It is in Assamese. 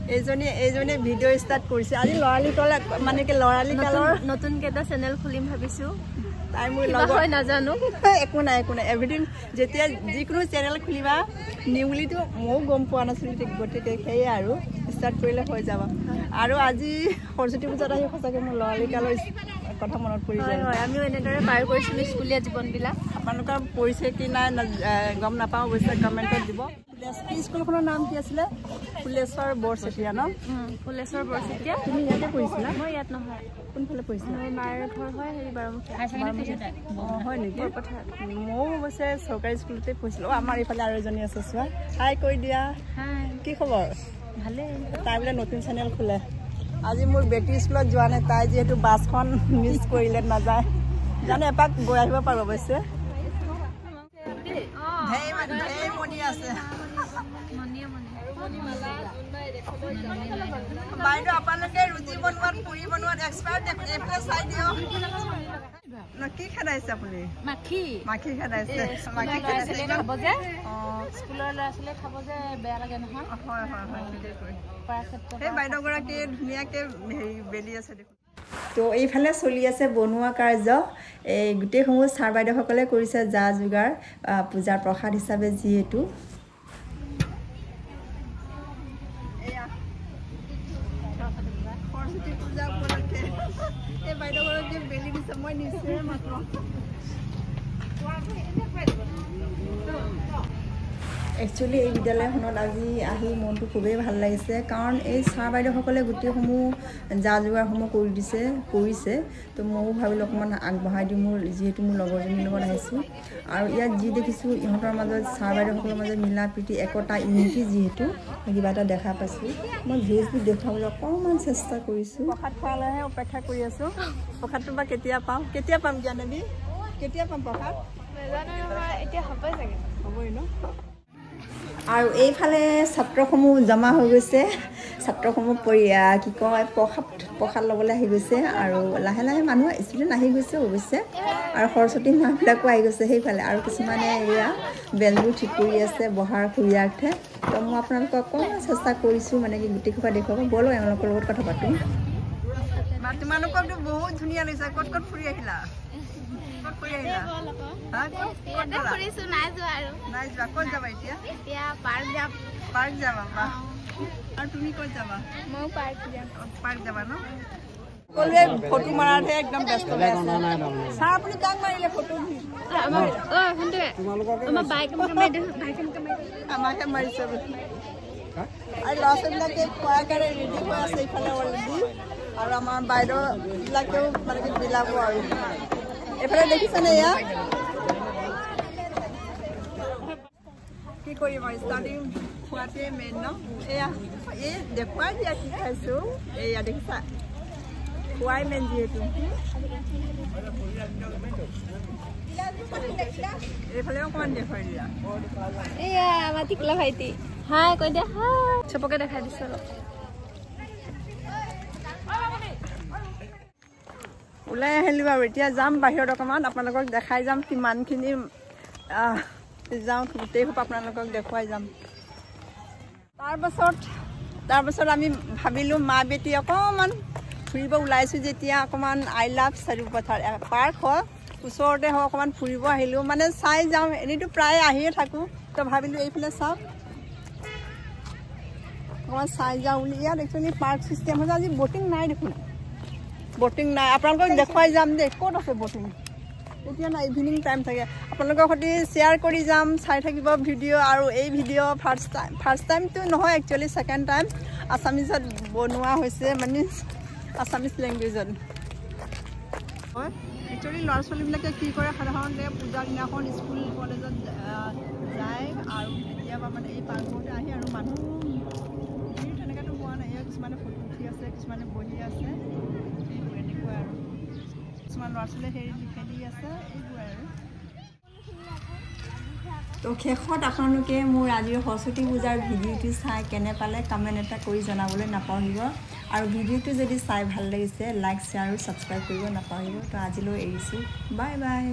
এইজনী ভিডিঅ' ষ্টাৰ্ট কৰিছে আজি লৰালি কাল মানে কি লৰালি কালৰ নতুন কেটা চেনেল খুলিম ভাবিছো তাই মোৰ লগত হয় নাজানো একো নাই এভৰিথিং যেতিয়া যিকোনো চেনেল খুলিবা নিউলিটো মও গম পোৱা নাছিলো গতিকে সেই আৰু ষ্টাৰ্ট কৰিলে হৈ যাব আৰু আজি সৰস্বতী পূজাত আহি সঁচাকৈ মোৰ লৰালি কালৰ কথা মনত পৰি যায় হয় আমিও এনেদৰে পাৰ কৰিছিলো স্কুলীয়া জীৱনবিলাক আপোনালোকৰ পৰিছে কি নাই গম নাপাওঁ অৱশ্যে কমেণ্টত দিব স্কুলখনৰ নাম কি আছিলে ফুলেশ্বৰ বৰচেতিয়া ন ফুলেশ্বৰ বৰচেতিয়া তুমি ইয়াতে পঢ়িছিলা মই ইয়াত নহয় কোনফালে পঢ়িছিলা মোৰ মাৰ ঘৰ হয় হেৰি বাৰমুখীয়া হয় নেকি ময়ো অৱশ্যে চৰকাৰী স্কুলতে পঢ়িছিলোঁ আমাৰ এইফালে আৰু এজনী আছে চোৱা হাই কৈ দিয়া কি খবৰ ভালেই তাই বোলে নতুন চেনেল খোলে আজি মোৰ বেটী স্কুলত যোৱা নাই তাই যিহেতু বাছখন মিছ কৰিলে নাযায় জানো এপাক গৈ আহিব পাৰোঁ অৱশ্যে বাইদেউ আপোনালোকে ৰুটি বনোৱাত পুৰি বনোৱাত এক্সপাৰ্ট এইফালে চাই দিয়ক কি খেদাইছে আপুনি মাখি খেদাইছে স্কুলৰ ল'ৰা ছোৱালীয়ে খাব যে বেয়া লাগে নহয় হয় সেই বাইদেউগৰাকী ধুনীয়াকৈ হেৰি বেলি আছে দেখোন তো এইফালে চলি আছে বনোৱা কাৰ্য এই গোটেইসমূহ ছাৰ বাইদেউসকলে কৰিছে যা যোগাৰ পূজাৰ প্ৰসাদ হিচাপে যিহেতু সৰস্বতী পূজা উপলক্ষে এই বাইদেউগৰাকী বেলি দিছে মই নিশ্চয় মাত্ৰ একচুৱেলি এই বিদ্যালয়খনত আজি আহি মনটো খুবেই ভাল লাগিছে কাৰণ এই ছাৰ বাইদেউসকলে গোটেইসমূহ যা যোগাৰসমূহ কৰিছে তো ময়ো ভাবিলোঁ অকণমান আগবঢ়াই দিওঁ মোৰ যিহেতু মোৰ লগৰজনীৰ লগত আহিছোঁ আৰু ইয়াত যি দেখিছোঁ ইহঁতৰ মাজত ছাৰ বাইদেউসকলৰ মাজত মিলা প্ৰীতি একতা ইউনিটি যিহেতু কিবা এটা দেখা পাইছোঁ মই ভিউজবোৰ দেখুৱাবলৈ অকণমান চেষ্টা কৰিছোঁ প্ৰসাদ খোৱালৈহে অপেক্ষা কৰি আছোঁ প্ৰসাদটো বা কেতিয়া পাম জ্ঞানদী কেতিয়া পাম প্ৰসাদ এতিয়া হ'বই চাগে হ'বই ন আৰু এইফালে ছাত্ৰসমূহ জমা হৈ গৈছে ছাত্ৰসমূহ কি কয় প্ৰসাদ ল'বলৈ আহি গৈছে আৰু লাহে লাহে মানুহ ষ্টুডেণ্ট আহি গৈছে অৱশ্যে আৰু সৰস্বতী মাবিলাকো আহি গৈছে সেইফালে আৰু কিছুমানে এয়া বেলবোৰ ঠিক কৰি আছে বহাৰ সুবিধাৰ্থে তো মই আপোনালোকক অকণমান চেষ্টা কৰিছোঁ মানে কি গোটেইসোপা দেখুৱাব ব'লক এওঁলোকৰ লগত কথা পাতোঁ তোমালোকৰতো বহুত ধুনীয়া লাগিছে ক'ত ফুৰি আহিলা পাৰ্ক যাবা আৰু তুমি ক'ত যাবা পাৰ্ক যাবা ন সকলোৱে ফটো মাৰাতহে একদম ব্যস্ত হৈ আছে ছাৰ আপুনি কাক মাৰিলে ফটো আমাকে মাৰিছে আৰু ল'ৰা ছোৱালীবিলাকে খোৱাৰ কাৰণে ৰেডি হৈ আছে ইফালে অলৰেডি আৰু আমাৰ বাইদেউবিলাকেও মানে কি বিলাব আৰু এইফালে দেখিছেনে এয়া কি কৰিম আৰু ষ্টাৰ্টিং খোৱাটোৱে মেইন ন এয়া এই দেখুৱাই দিয়া কি খাইছোঁ এয়া দেখিছা খোৱাই মেইন যিহেতু এইফালেও অকণমান দেখুৱাই দিয়া এয়া আমাৰ টিকলা ভাইটি হাই কৈ দিয়া হাই চবকে দেখাই দিছোঁ অলপ ওলাই আহিলোঁ আৰু এতিয়া যাম বাহিৰত অকণমান আপোনালোকক দেখাই যাম কিমানখিনি যাওঁ গোটেইসোপা আপোনালোকক দেখুৱাই যাম তাৰপাছত আমি ভাবিলোঁ মা বেটি অকণমান ফুৰিব ওলাইছোঁ যেতিয়া অকণমান আই লাভ চাৰিওপথাৰ পাৰ্ক হয় ওচৰতে হওক অকণমান ফুৰিব আহিলোঁ মানে চাই যাওঁ এনেইতো প্ৰায় আহিয়ে থাকোঁ তো ভাবিলোঁ এইফালে চাওক অকণমান চাই যাওঁ বুলি ইয়াত একচুৱেলি পাৰ্ক চিষ্টেম হৈছে আজি ব'টিং নাই দেখোন ব'টিং নাই আপোনালোকক দেখুৱাই যাম দেই ক'ত আছে ব'টিং এতিয়া নাই ইভিনিং টাইম থাকে আপোনালোকৰ সৈতে শ্বেয়াৰ কৰি যাম চাই থাকিব ভিডিঅ' আৰু এই ভিডিঅ' ফাৰ্ষ্ট টাইমটো নহয় একচুৱেলি ছেকেণ্ড টাইম আছামিজত বনোৱা হৈছে মানে আছামিজ লেংগুৱেজত হয় একচুৱেলি ল'ৰা ছোৱালীবিলাকে কি কৰে সাধাৰণতে পূজাৰ দিনাখন স্কুল কলেজত যায় আৰু কেতিয়াবা মানে এই পাৰ্কতে আহে আৰু মানুহ তেনেকৈতো হোৱা নাই কিছুমানে ফটো উঠি আছে কিছুমানে বহি আছে এনেকুৱা আৰু কিছুমান ল'ৰা ছোৱালীয়ে খেলি আছে এইবোৰ আৰু তো শেষত আপোনালোকে মোৰ আজিৰ সৰস্বতী পূজাৰ ভিডিঅ'টো চাই কেনে পালে কমেণ্ট এটা কৰি জনাবলৈ নাপাহৰিব আৰু ভিডিঅ'টো যদি চাই ভাল লাগিছে লাইক শ্বেয়াৰ আৰু ছাবস্ক্ৰাইব কৰিব নাপাহৰিব তো আজিলৈ এৰিছোঁ বাই বাই